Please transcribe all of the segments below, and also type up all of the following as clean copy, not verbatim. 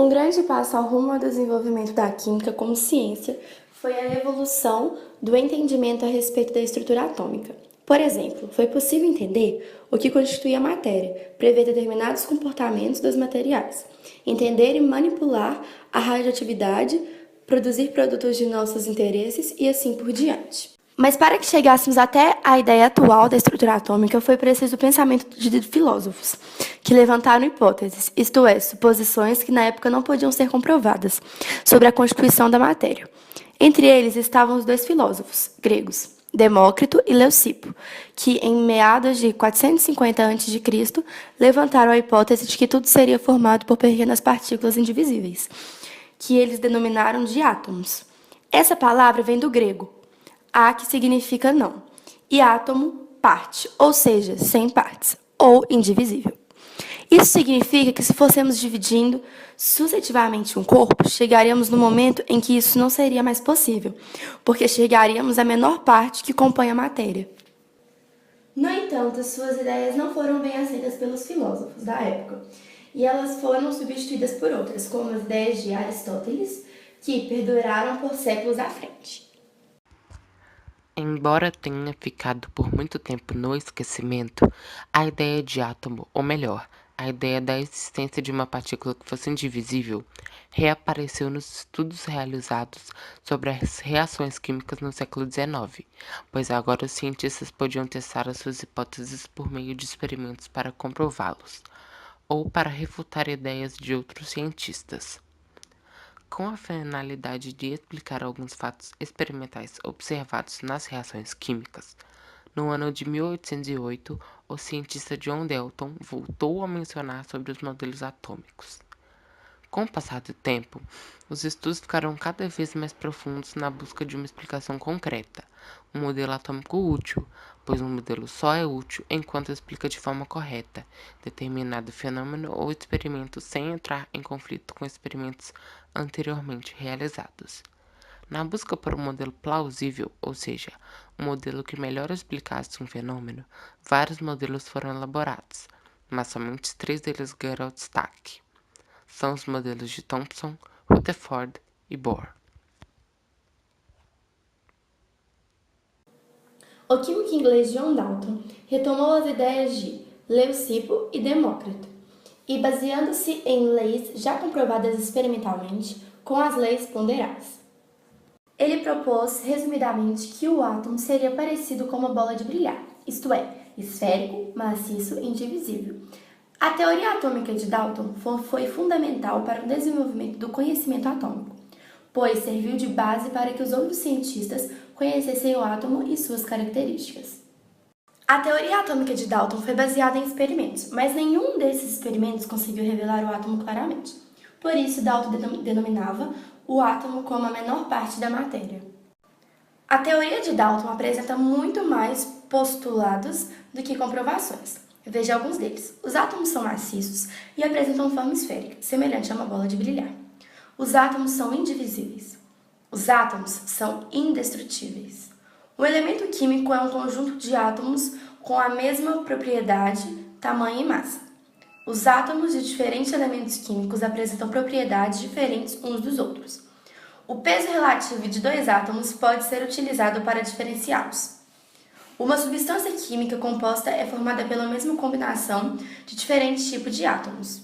Um grande passo ao rumo ao desenvolvimento da química como ciência foi a evolução do entendimento a respeito da estrutura atômica. Por exemplo, foi possível entender o que constitui a matéria, prever determinados comportamentos dos materiais, entender e manipular a radioatividade, produzir produtos de nossos interesses e assim por diante. Mas para que chegássemos até a ideia atual da estrutura atômica, foi preciso o pensamento de filósofos, que levantaram hipóteses, isto é, suposições que na época não podiam ser comprovadas, sobre a constituição da matéria. Entre eles estavam os dois filósofos gregos, Demócrito e Leucipo, que, em meados de 450 a.C., levantaram a hipótese de que tudo seria formado por pequenas partículas indivisíveis, que eles denominaram de átomos. Essa palavra vem do grego, a, que significa não, e átomo, parte, ou seja, sem partes, ou indivisível. Isso significa que se fôssemos dividindo sucessivamente um corpo, chegaríamos no momento em que isso não seria mais possível, porque chegaríamos à menor parte que compõe a matéria. No entanto, suas ideias não foram bem aceitas pelos filósofos da época, e elas foram substituídas por outras, como as ideias de Aristóteles, que perduraram por séculos à frente. Embora tenha ficado por muito tempo no esquecimento, a ideia de átomo, ou melhor, a ideia da existência de uma partícula que fosse indivisível, reapareceu nos estudos realizados sobre as reações químicas no século XIX, pois agora os cientistas podiam testar as suas hipóteses por meio de experimentos para comprová-los, ou para refutar ideias de outros cientistas. Com a finalidade de explicar alguns fatos experimentais observados nas reações químicas, no ano de 1808, o cientista John Dalton voltou a mencionar sobre os modelos atômicos. Com o passar do tempo, os estudos ficaram cada vez mais profundos na busca de uma explicação concreta, um modelo atômico útil, pois um modelo só é útil enquanto explica de forma correta determinado fenômeno ou experimento sem entrar em conflito com experimentos anteriormente realizados. Na busca por um modelo plausível, ou seja, um modelo que melhor explicasse um fenômeno, vários modelos foram elaborados, mas somente 3 deles ganharam destaque. São os modelos de Thomson, Rutherford e Bohr. O químico inglês John Dalton retomou as ideias de Leucipo e Demócrito, e baseando-se em leis já comprovadas experimentalmente com as leis ponderais. Ele propôs, resumidamente, que o átomo seria parecido com uma bola de brilhar, isto é, esférico, maciço e indivisível. A teoria atômica de Dalton foi fundamental para o desenvolvimento do conhecimento atômico, pois serviu de base para que os outros cientistas conhecessem o átomo e suas características. A teoria atômica de Dalton foi baseada em experimentos, mas nenhum desses experimentos conseguiu revelar o átomo claramente. Por isso, Dalton denominava o átomo como a menor parte da matéria. A teoria de Dalton apresenta muito mais postulados do que comprovações. Veja alguns deles. Os átomos são maciços e apresentam forma esférica, semelhante a uma bola de brilhar. Os átomos são indivisíveis. Os átomos são indestrutíveis. O elemento químico é um conjunto de átomos com a mesma propriedade, tamanho e massa. Os átomos de diferentes elementos químicos apresentam propriedades diferentes uns dos outros. O peso relativo de dois átomos pode ser utilizado para diferenciá-los. Uma substância química composta é formada pela mesma combinação de diferentes tipos de átomos.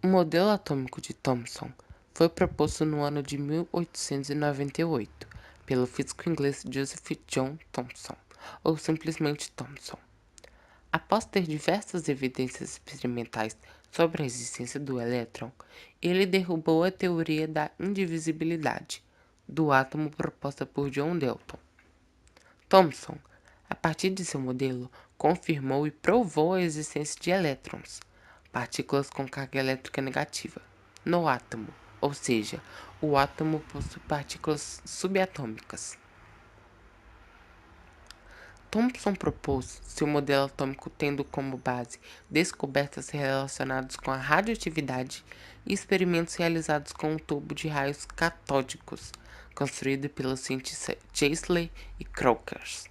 O modelo atômico de Thomson foi proposto no ano de 1898 pelo físico inglês Joseph John Thomson, ou simplesmente Thomson. Após ter diversas evidências experimentais sobre a existência do elétron, ele derrubou a teoria da indivisibilidade do átomo proposta por John Dalton. Thomson, a partir de seu modelo, confirmou e provou a existência de elétrons, partículas com carga elétrica negativa, no átomo, ou seja, o átomo possui partículas subatômicas. Thomson propôs seu modelo atômico tendo como base descobertas relacionadas com a radioatividade e experimentos realizados com um tubo de raios catódicos, construído pelos cientistas Chasles e Crookes.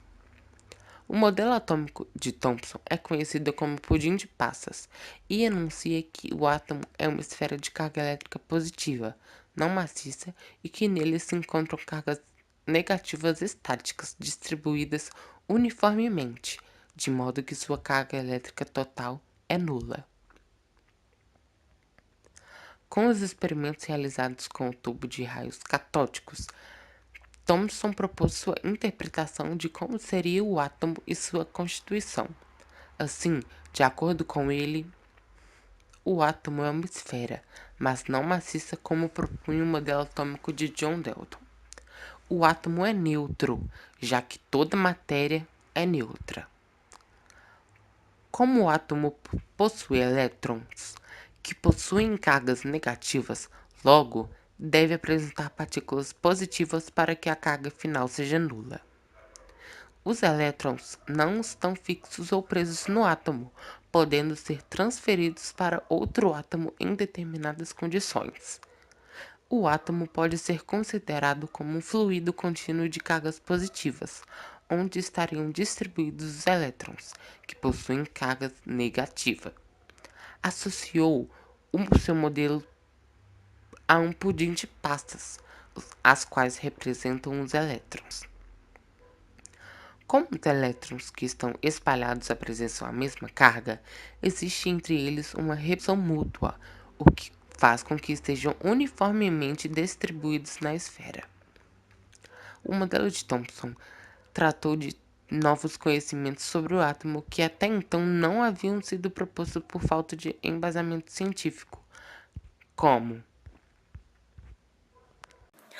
O modelo atômico de Thomson é conhecido como pudim de passas e enuncia que o átomo é uma esfera de carga elétrica positiva, não maciça, e que nele se encontram cargas negativas estáticas distribuídas uniformemente, de modo que sua carga elétrica total é nula. Com os experimentos realizados com o tubo de raios catódicos, Thomson propôs sua interpretação de como seria o átomo e sua constituição. Assim, de acordo com ele, o átomo é uma esfera, mas não maciça como propunha o modelo atômico de John Dalton. O átomo é neutro, já que toda matéria é neutra. Como o átomo possui elétrons, que possuem cargas negativas, logo, deve apresentar partículas positivas para que a carga final seja nula. Os elétrons não estão fixos ou presos no átomo, podendo ser transferidos para outro átomo em determinadas condições. O átomo pode ser considerado como um fluido contínuo de cargas positivas, onde estariam distribuídos os elétrons, que possuem carga negativa. Associou o seu modelo a um pudim de passas, as quais representam os elétrons. Como os elétrons que estão espalhados apresentam a mesma carga, existe entre eles uma repulsão mútua, o que faz com que estejam uniformemente distribuídos na esfera. O modelo de Thomson tratou de novos conhecimentos sobre o átomo que até então não haviam sido propostos por falta de embasamento científico, como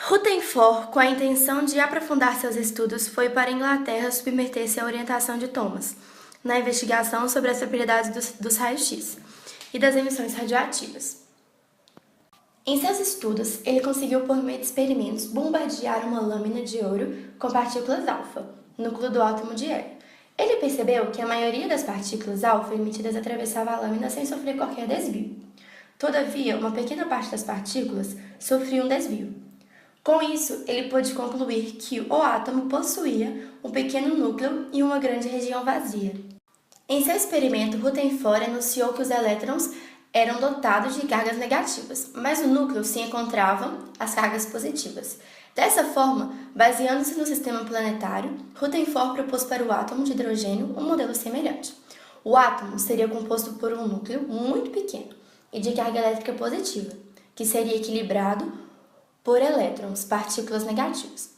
Rutherford, com a intenção de aprofundar seus estudos, foi para a Inglaterra submeter-se à orientação de Thomas na investigação sobre as propriedades dos raios-x e das emissões radioativas. Em seus estudos, ele conseguiu, por meio de experimentos, bombardear uma lâmina de ouro com partículas alfa, núcleo do átomo de hélio. Ele percebeu que a maioria das partículas alfa emitidas atravessava a lâmina sem sofrer qualquer desvio. Todavia, uma pequena parte das partículas sofria um desvio. Com isso, ele pôde concluir que o átomo possuía um pequeno núcleo e uma grande região vazia. Em seu experimento, Rutherford anunciou que os elétrons eram dotados de cargas negativas, mas no núcleo se encontravam as cargas positivas. Dessa forma, baseando-se no sistema planetário, Rutherford propôs para o átomo de hidrogênio um modelo semelhante. O átomo seria composto por um núcleo muito pequeno e de carga elétrica positiva, que seria equilibrado por elétrons, partículas negativas,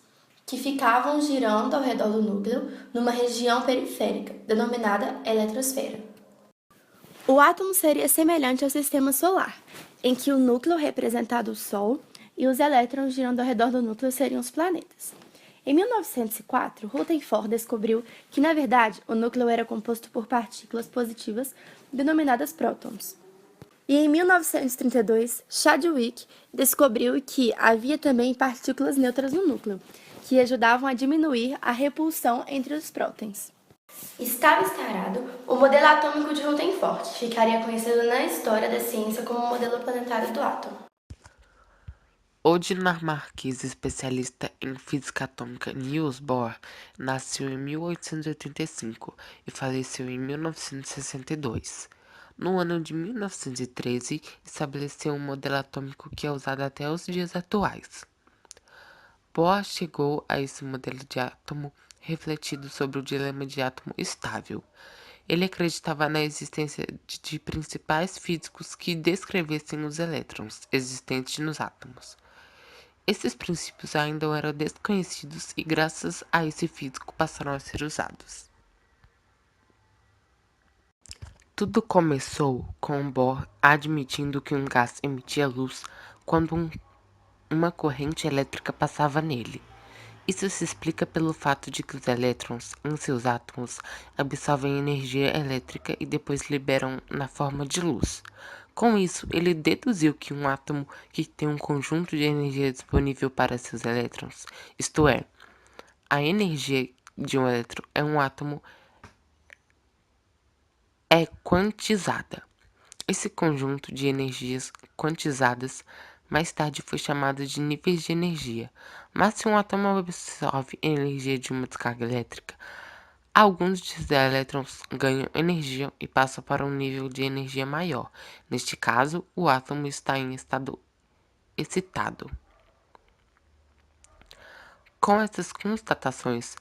que ficavam girando ao redor do núcleo numa região periférica, denominada eletrosfera. O átomo seria semelhante ao sistema solar, em que o núcleo representado o Sol e os elétrons girando ao redor do núcleo seriam os planetas. Em 1904, Rutherford descobriu que, na verdade, o núcleo era composto por partículas positivas denominadas prótons. E em 1932, Chadwick descobriu que havia também partículas neutras no núcleo, que ajudavam a diminuir a repulsão entre os prótons. Estava estarado, o modelo atômico de Rutherford ficaria conhecido na história da ciência como o modelo planetário do átomo. o dinamarquês especialista em física atômica Niels Bohr nasceu em 1885 e faleceu em 1962. No ano de 1913, estabeleceu um modelo atômico que é usado até os dias atuais. Bohr chegou a esse modelo de átomo refletido sobre o dilema de átomo estável. Ele acreditava na existência de principais físicos que descrevessem os elétrons existentes nos átomos. Esses princípios ainda eram desconhecidos e, graças a esse físico, passaram a ser usados. Tudo começou com Bohr admitindo que um gás emitia luz quando uma corrente elétrica passava nele. Isso se explica pelo fato de que os elétrons em seus átomos absorvem energia elétrica e depois liberam na forma de luz. Com isso, ele deduziu que um átomo que tem um conjunto de energia disponível para seus elétrons, isto é, a energia de um elétron é um átomo, é quantizada. Esse conjunto de energias quantizadas mais tarde foi chamado de níveis de energia. Mas se um átomo absorve energia de uma descarga elétrica, Alguns desses elétrons ganham energia e passam para um nível de energia maior. Neste caso, o átomo está em estado excitado. Com essas constatações,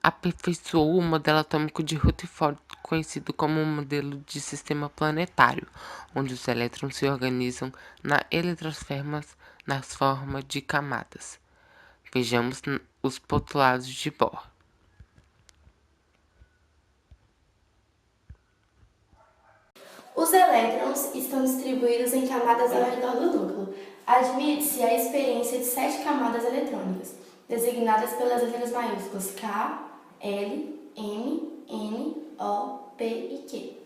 aperfeiçoou o modelo atômico de Rutherford, conhecido como o modelo de sistema planetário, onde os elétrons se organizam na eletrosfera nas formas de camadas. Vejamos os postulados de Bohr. Os elétrons estão distribuídos em camadas ao redor do núcleo. Admite-se a experiência de 7 camadas eletrônicas, designadas pelas letras maiúsculas K, L, M, N, O, P e Q.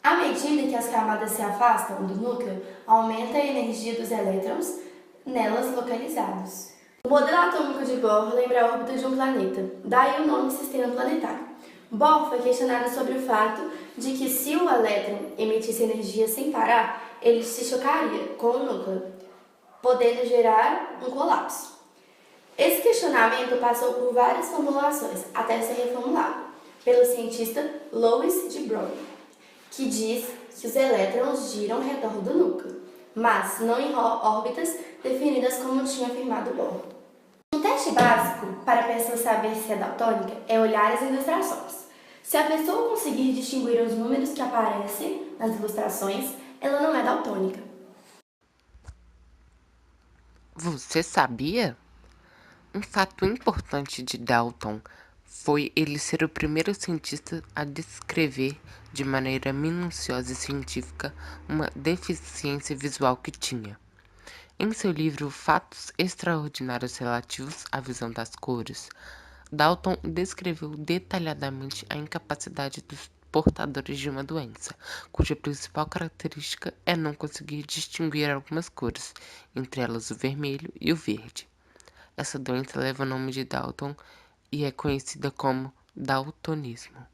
À medida que as camadas se afastam do núcleo, aumenta a energia dos elétrons nelas localizados. O modelo atômico de Bohr lembra a órbita de um planeta, daí o nome sistema planetário. Bohr foi questionado sobre o fato de que se o elétron emitisse energia sem parar, ele se chocaria com o núcleo, podendo gerar um colapso. Esse questionamento passou por várias formulações até ser reformulado pelo cientista Louis de Broglie, que diz que os elétrons giram ao redor do núcleo, mas não em órbitas definidas como tinha afirmado Bohr. Um teste básico para a pessoa saber se é daltônica é olhar as ilustrações. Se a pessoa conseguir distinguir os números que aparecem nas ilustrações, ela não é daltônica. Você sabia? Um fato importante de Dalton foi ele ser o primeiro cientista a descrever de maneira minuciosa e científica uma deficiência visual que tinha. Em seu livro Fatos Extraordinários Relativos à Visão das Cores, Dalton descreveu detalhadamente a incapacidade dos portadores de uma doença, cuja principal característica é não conseguir distinguir algumas cores, entre elas o vermelho e o verde. Essa doença leva o nome de Dalton e é conhecida como daltonismo.